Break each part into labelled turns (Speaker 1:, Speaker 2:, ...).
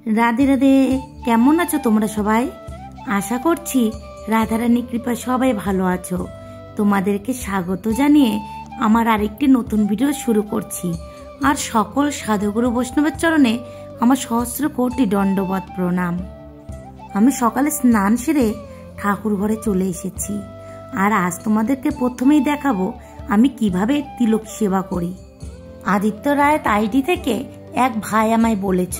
Speaker 1: রাধে রাধে। কেমন আছো তোমরা সবাই? আশা করছি রাধারানী কৃপা সবাই ভালো আছো। তোমাদেরকে স্বাগত জানিয়ে আমার আরেকটি নতুন ভিডিও শুরু করছি। আর সকল সাধুগুরু বৈষ্ণবের চরণে আমার সহস্র কোটি দণ্ডবত প্রণাম। আমি সকালে স্নান সেরে ঠাকুর ঘরে চলে এসেছি। আর আজ তোমাদেরকে প্রথমেই দেখাবো আমি কিভাবে তিলক সেবা করি। আদিত্য রায় আইডি থেকে এক ভাই আমায় বলেছ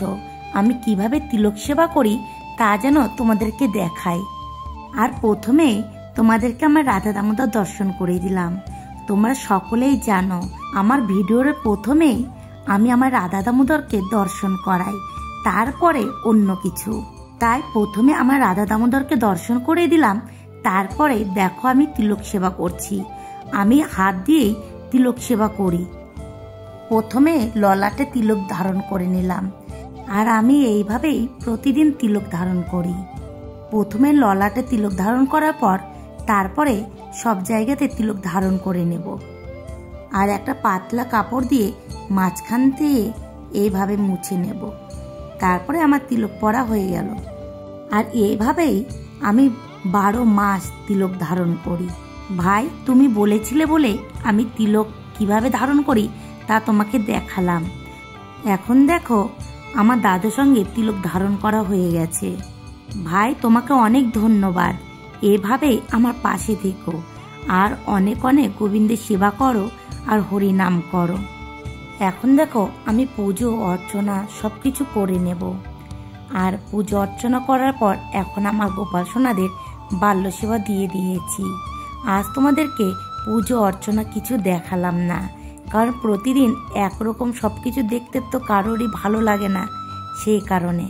Speaker 1: আমি কিভাবে তিলক সেবা করি তা যেন তোমাদেরকে দেখাই। আর প্রথমে তোমাদেরকে আমার রাধা দামোদর দর্শন করে দিলাম। তোমরা সকলেই জানো আমার ভিডিওর প্রথমেই আমি আমার রাধা দামোদরকে দর্শন করাই, তারপরে অন্য কিছু। তাই প্রথমে আমার রাধা দামোদরকে দর্শন করে দিলাম, তারপরে দেখো আমি তিলক সেবা করছি। আমি হাত দিয়েই তিলক সেবা করি। প্রথমে ললাটে তিলক ধারণ করে নিলাম। আর আমি এইভাবেই প্রতিদিন তিলক ধারণ করি। প্রথমে ললাটে তিলক ধারণ করার পর তারপরে সব জায়গাতে তিলক ধারণ করে নেব। আর একটা পাতলা কাপড় দিয়ে মাঝখান দিয়ে এইভাবে মুছে নেব। তারপরে আমার তিলক পরা হয়ে গেল। আর এইভাবেই আমি 12 মাস তিলক ধারণ করি। ভাই তুমি বলেছিলে বলে আমি তিলক কিভাবে ধারণ করি তা তোমাকে দেখালাম। এখন দেখো আমার দাদুর সঙ্গে তিলক ধারণ করা হয়ে গেছে। ভাই তোমাকে অনেক ধন্যবাদ। এভাবে আমার পাশে থেকো আর অনেক অনেক গোবিন্দের সেবা করো আর হরি নাম করো। এখন দেখো আমি পুজো অর্চনা সব কিছু করে নেব। আর পুজো অর্চনা করার পর এখন আমার গোপাল সোনাদের বাল্য সেবা দিয়ে দিয়েছি। আজ তোমাদেরকে পুজো অর্চনা কিছু দেখালাম না, কারণ প্রতিদিন একরকম সব কিছু দেখতে তো কারোরই ভালো লাগে না, সেই কারণে।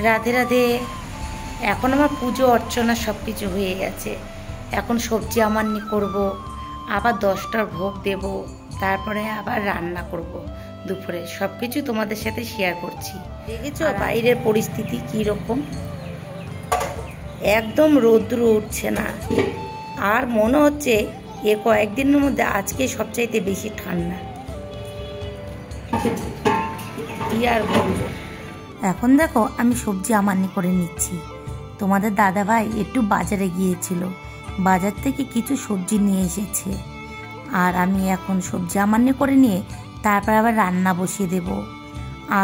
Speaker 1: রাধে রাধে। এখন আমার পুজো অর্চনা সব কিছু হয়ে গেছে। এখন সবজি আমান্নি করব, আবার 10টার ভোগ দেব, তারপরে আবার রান্না করব দুপুরে। সব কিছু তোমাদের সাথে শেয়ার করছি। দেখেছো বাইরের পরিস্থিতি কি রকম, একদম রৌদ্র উঠছে না। আর মনে হচ্ছে এ কয়েকদিনের মধ্যে আজকে সবচাইতে বেশি ঠান্ডা। কি আর বলবো। এখন দেখো আমি সবজি আমান্নি করে নিচ্ছি। তোমাদের দাদা ভাই একটু বাজারে গিয়েছিল, বাজার থেকে কিছু সবজি নিয়ে এসেছে। আর আমি এখন সবজি আমান্নি করে নিয়ে তারপর আবার রান্না বসিয়ে দেব।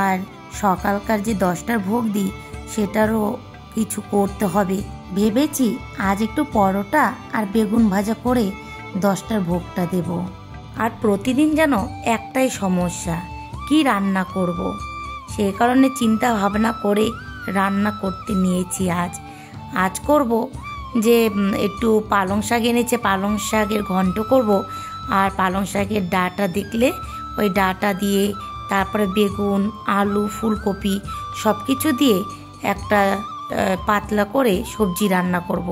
Speaker 1: আর সকালকার যে 10টার ভোগ দিই সেটারও কিছু করতে হবে। ভেবেছি আজ একটু পরোটা আর বেগুন ভাজা করে 10টার ভোগটা দেব। আর প্রতিদিন যেন একটাই সমস্যা, কি রান্না করব। সেই কারণে চিন্তা ভাবনা করে রান্না করতে নিয়েছি। আজ করব যে একটু পালং শাক এনেছে, পালং শাকের ঘন্ট করব। আর পালং শাকের ডাঁটা দেখলে ওই ডাঁটা দিয়ে তারপরে বেগুন, আলু, ফুলকপি সব কিছু দিয়ে একটা পাতলা করে সবজি রান্না করব।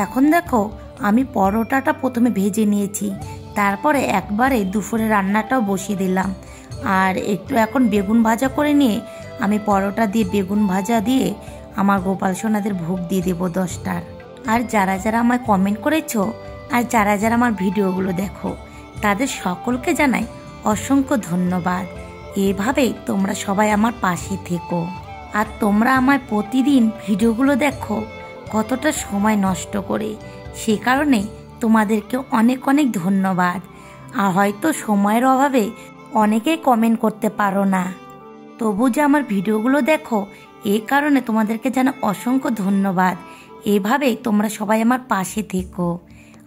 Speaker 1: এখন দেখো আমি পরোটাটা প্রথমে ভেজে নিয়েছি, তারপরে একবারে দুপুরে রান্নাটাও বসিয়ে দিলাম। আর একটু এখন বেগুন ভাজা করে নিয়ে আমি পরোটা দিয়ে বেগুন ভাজা দিয়ে আমার গোপাল সোনাদের ভোগ দিয়ে দেবো 10টার। আর যারা যারা আমায় কমেন্ট করেছো আর যারা যারা আমার ভিডিওগুলো দেখো তাদের সকলকে জানাই অসংখ্য ধন্যবাদ। এভাবেই তোমরা সবাই আমার পাশে থেকো। আর তোমরা আমার প্রতিদিন ভিডিওগুলো দেখো কতটা সময় নষ্ট করে, সে কারণে তোমাদেরকে অনেক অনেক ধন্যবাদ। আর হয়তো সময়ের অভাবে অনেকেই কমেন্ট করতে পারো না, তবু যে আমার ভিডিওগুলো দেখো এই কারণে তোমাদেরকে জানাই অসংখ্য ধন্যবাদ। এভাবেই তোমরা সবাই আমার পাশে থেকো।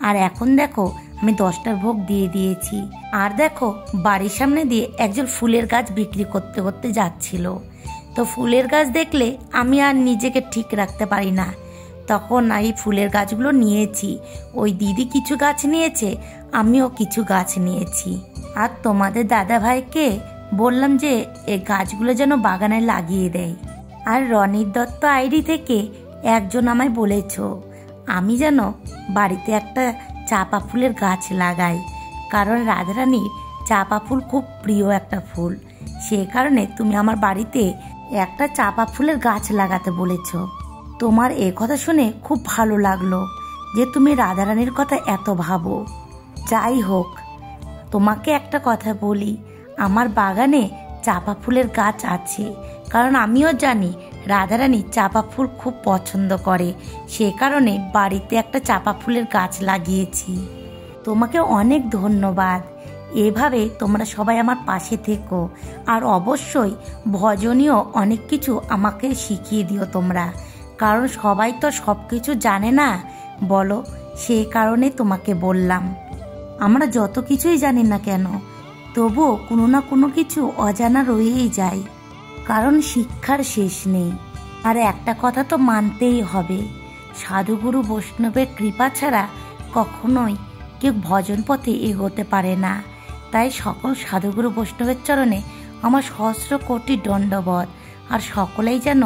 Speaker 1: আর এখন দেখো আমি 10টার ভোগ দিয়ে দিয়েছি। আর দেখো বাড়ির সামনে দিয়ে একজন ফুলের গাছ বিক্রি করতে করতে যাচ্ছিল। তো ফুলের গাছ দেখলে আমি আর নিজেকে ঠিক রাখতে পারি না, তখন এই ফুলের গাছগুলো নিয়েছি। ওই দিদি কিছু গাছ নিয়েছে, আমিও কিছু গাছ নিয়েছি। আর তোমাদের দাদা ভাইকে বললাম যে এই গাছগুলো যেন বাগানে লাগিয়ে দেয়। আর রনির দত্ত আইডি থেকে একজন আমায় বলেছ আমি যেন বাড়িতে একটা চাপা ফুলের গাছ লাগাই, কারণ রাধারানীর চাপা ফুল খুব প্রিয় একটা ফুল। সেই কারণে তুমি আমার বাড়িতে একটা চাপা ফুলের গাছ লাগাতে বলেছ। তোমার এ কথা শুনে খুব ভালো লাগলো যে তুমি রাধারানীর কথা এত ভাবো। যাই হোক, তোমাকে একটা কথা বলি, আমার বাগানে চাপা ফুলের গাছ আছে, কারণ আমিও জানি রাধারানী চাপা ফুল খুব পছন্দ করে, সে কারণে বাড়িতে একটা চাপা ফুলের গাছ লাগিয়েছি। তোমাকে অনেক ধন্যবাদ। এভাবে তোমরা সবাই আমার পাশে থেকো, আর অবশ্যই ভজনীয় অনেক কিছু আমাকে শিখিয়ে দিও তোমরা, কারণ সবাই তো সব কিছু জানে না বলো, সেই কারণে তোমাকে বললাম। আমরা যত কিছুই জানি না কেন, তবুও কোনো না কোনো কিছু অজানা রয়েই যায়, কারণ শিক্ষার শেষ নেই। আর একটা কথা তো মানতেই হবে, সাধুগুরু বৈষ্ণবের কৃপা ছাড়া কখনোই কেউ ভজন পথে এগোতে পারে না। তাই সকল সাধুগুরু বৈষ্ণবের চরণে আমার সহস্র কোটি দণ্ডবত, আর সকলেই যেন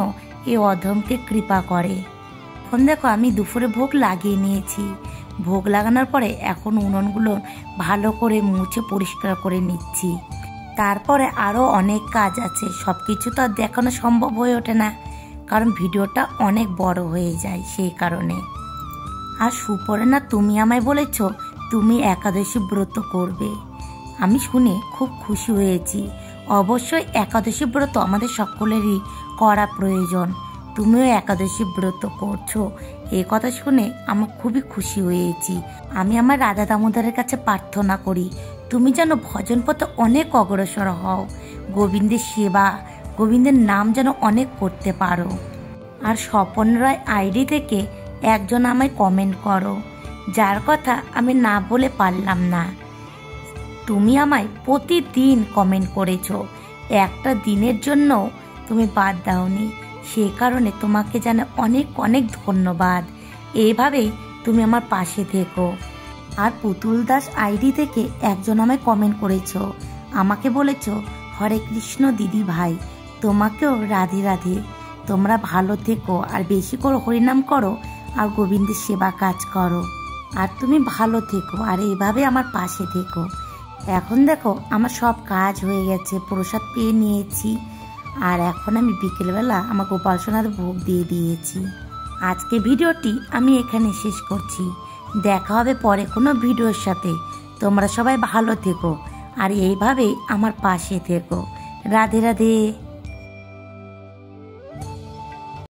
Speaker 1: এ অধমকে কৃপা করে। এখন দেখো আমি দুপুরে ভোগ লাগিয়ে নিয়েছি। ভোগ লাগানোর পরে এখন উনুনগুলো ভালো করে মুছে পরিষ্কার করে নিচ্ছি। তারপরে আরও অনেক কাজ আছে, সব কিছু তো আর দেখানো সম্ভব হয়ে ওঠে না, কারণ ভিডিওটা অনেক বড় হয়ে যায় সেই কারণে। আর সুপর্ণা, তুমি আমায় বলেছ তুমি একাদশী ব্রত করবে, আমি শুনে খুব খুশি হয়েছি। অবশ্যই একাদশী ব্রত আমাদের সকলেরই করা প্রয়োজন। তুমিও একাদশী ব্রত করছো, এই কথা শুনে আমি খুবই খুশি হয়েছি। আমি আমার রাধা দামোদরের কাছে প্রার্থনা করি তুমি যেন ভজন পথে অনেক অগ্রসর হও, গোবিন্দের সেবা, গোবিন্দের নাম যেন অনেক করতে পারো। আর স্বপন রায় আইডি থেকে একজন আমায় কমেন্ট করো, যার কথা আমি না বলে পারলাম না। তুমি আমায় প্রতিদিন কমেন্ট করেছো, একটা দিনের জন্য তুমি বাদ দাওনি, সেই কারণে তোমাকে জানাই অনেক অনেক ধন্যবাদ। এইভাবেই তুমি আমার পাশে থেকো। আর পুতুল দাস আইডি থেকে একজন আমায় কমেন্ট করেছো, আমাকে বলেছো হরে কৃষ্ণ দিদি ভাই, তোমাকেও রাধে রাধে। তোমরা ভালো থেকো, আর বেশি করে হরিনাম করো, আর গোবিন্দের সেবা কাজ করো, আর তুমি ভালো থেকো, আর এইভাবে আমার পাশে থেকো। এখন দেখো আমার সব কাজ হয়ে গেছে, প্রসাদ পেয়ে নিয়েছি, আর এখন আমি বিকেলবেলা আমার গোপাল সোনার ভোগ দিয়ে দিয়েছি। আজকে ভিডিওটি আমি এখানে শেষ করছি, দেখা হবে পরে কোনো ভিডিওর সাথে। তোমরা সবাই ভালো থেকো, আর এইভাবেই আমার পাশে থেকো। রাধে রাধে।